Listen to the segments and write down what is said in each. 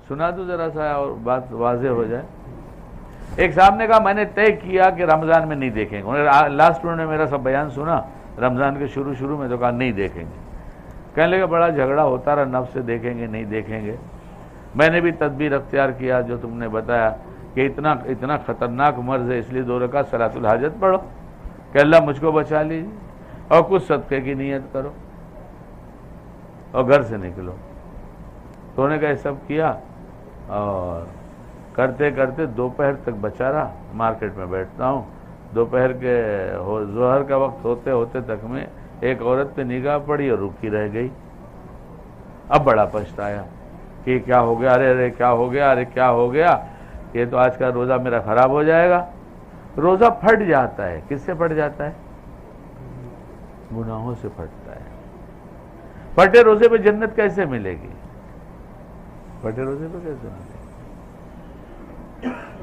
سنا دوں ذرا سا اور بات واضح ہو جائے. ایک صاحب نے کہا میں نے طے کیا کہ رمضان میں نہیں دیکھیں گے. لاسٹ انہوں نے میرا سب بیان سنا رمضان کے شروع میں، تو کہا نہیں دیکھیں گے. کہنے لگا بڑا جھگڑا ہوتا رہا نفس سے، دیکھیں گے نہیں دیکھیں گے. میں نے بھی تدبیر اختیار کیا جو تم نے بتایا کہ اتنا خطرناک مرض ہے، اس لیے 2 رکعت صلاۃ الحاجت پڑھو کہ اللہ مجھ کو بچا لیجیے، اور کچھ صدقے کی نیت کرو اور گھر سے نکلو. تو انہوں نے کہا یہ سب کیا، اور کرتے کرتے دوپہر تک بچا رہا. مارکیٹ میں بیٹھتا ہوں، دوپہر کے ظہر کا وقت ہوتے ہوتے تک میں ایک عورت پہ نگاہ پڑی اور رکی رہ گئی. اب بڑا پچھتایا کہ کیا ہو گیا، ارے کیا ہو گیا، ارے کیا ہو گیا، یہ تو آج کا روزہ میرا خراب ہو جائے گا. روزہ پھٹ جاتا ہے. کس سے پھٹ جاتا ہے؟ گناہوں سے پھٹتا ہے. پھٹے روزے پہ جنت کیسے ملے گی؟ پھٹے روزے پہ کیسے ملے گی؟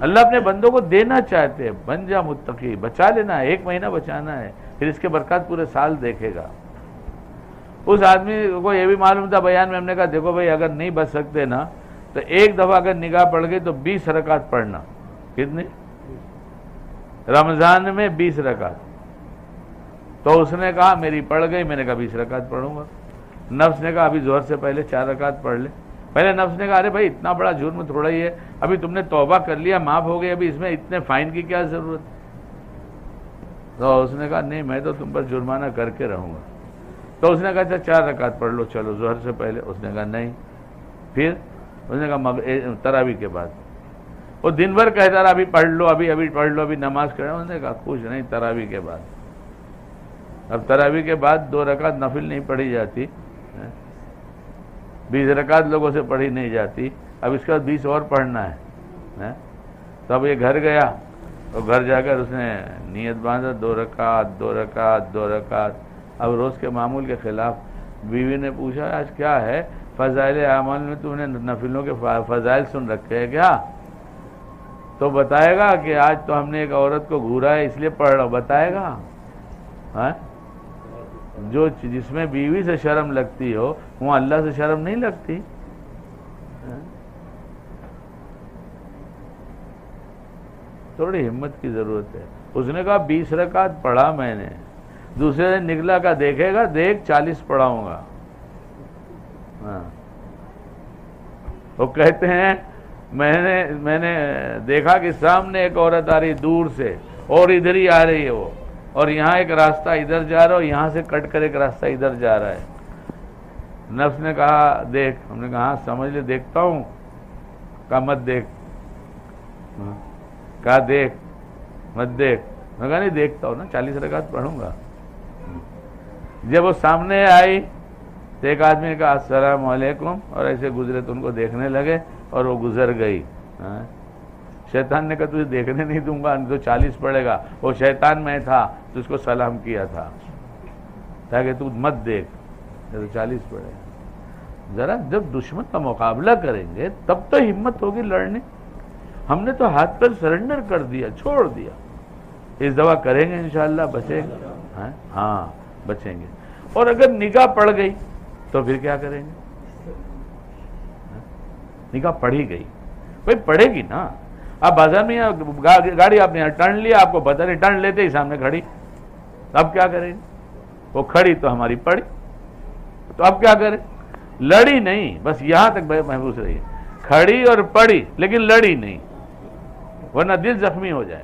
اللہ اپنے بندوں کو دینا چاہتے ہیں. بن جا متقی، بچا لینا ہے، 1 مہینہ بچانا ہے، پھر اس کے برکات پورے سال دیکھے گا. اس آدمی کو یہ بھی معلوم تھا، بیان میں ہم نے کہا دیکھو بھائی اگر نہیں بچ سکتے نا تو ایک دفعہ اگر نگاہ پڑ گئی تو 20 رکعت پڑھنا. کتنی؟ رمضان میں 20 رکعت. تو اس نے کہا میری پڑ گئی، میں نے کہا 20 رکعت پڑھوں گا. نفس نے کہا ابھی ظہر سے پہلے 4 رکعت پڑھ لے. پہلے نفس نے کہا ارے بھائی اتنا بڑا جرم تھوڑا ہی ہے، ابھی تم نے توبہ کر لیا، معاف ہو گئی، ابھی اس میں اتنے فائن کی کیا ضرورت ہے؟ تو اس نے کہا نہیں میں تو تم پر جرمانہ کر کے رہوں گا. تو اس نے کہا اچھا 4 رکعت پڑھ لو چلو ظہر سے پہلے. اس نے کہا نہیں. پھر اس نے کہا تراویح کے بعد. وہ دن بھر کہتا رہا ابھی پڑھ لو، ابھی پڑھ لو، ابھی نماز کریں. اس نے کہا کچھ نہیں، تراویح کے بعد. اب تراویح کے بعد 2 رکعت نفل نہیں پڑھی جاتی، 20 رکعت لوگوں سے پڑھی نہیں جاتی. اب اس کے بعد 20 اور پڑھنا ہے. تو اب یہ گھر گیا اور گھر جا کر اس نے نیت باندھا 2 رکعت 2 رکعت 2 رکعت. اب روز کے معمول کے خلاف بیوی نے پوچھا آج کیا ہے؟ فضائل اعمال میں تم نے نفلوں کے فضائل سن رکھے ہیں کیا؟ تو بتائے گا کہ آج تو ہم نے ایک عورت کو گھورا ہے اس لیے پڑھ رہا ہوں. بتائے گا؟ جو جس میں بیوی سے شرم لگتی ہو وہاں اللہ سے شرم نہیں لگتی. تھوڑی ہمت کی ضرورت ہے. اس نے کہا 20 رکعت پڑھا میں نے. دوسرے دن نکلا کا دیکھے گا دیکھ 40 پڑھاؤں گا. وہ کہتے ہیں میں نے دیکھا کہ سامنے ایک عورت آ رہی دور سے اور ادھر ہی آ رہی ہے وہ، اور یہاں ایک راستہ ادھر جا رہا ہے اور یہاں سے کٹ کر ایک راستہ ادھر جا رہا ہے. نفس نے کہا دیکھ. ہم نے کہا ہاں سمجھ لے دیکھتا ہوں. کہا مت دیکھ. کہا دیکھ مت دیکھ. میں کہا نہیں دیکھتا ہوں نا، 40 رکعت پڑھوں گا. جب وہ سامنے آئی تو ایک آدمی نے کہا السلام علیکم، اور ایسے گزرے تو ان کو دیکھنے لگے اور وہ گزر گئی. شیطان نے کہا تجھے دیکھنے نہیں دوں گا، تو 40 پڑھے گا. وہ شیطان میں تھا تو اس کو سلام کیا تھا تاکہ تو مت دیکھ، تو 40 پڑھے گا. ذرا جب دشمن کا مقابلہ کریں گے تب تو ہمت ہوگی لڑنے. ہم نے تو ہاتھ پر سرنڈر کر دیا، چھوڑ دیا. اس دفعہ کریں گے انشاءاللہ بچیں گے. ہاں بچیں گے. اور اگر نگاہ پڑ گئی تو پھر کیا کریں گے؟ نگاہ پڑھی گئی بھائی پڑھے گی نا. اب بازار میں گاڑی آپ نے یہاں ٹرن لیا، آپ کو پتہ نہیں، ٹرن لیتے ہی سامنے کھڑی. اب کیا کریں گے؟ وہ کھڑی تو ہماری پڑی، تو اب کیا کریں؟ لڑی نہیں، بس یہاں تک محفوظ رہی. کھڑی اور پڑی لیکن لڑی نہیں، ورنہ دل زخمی ہو جائے.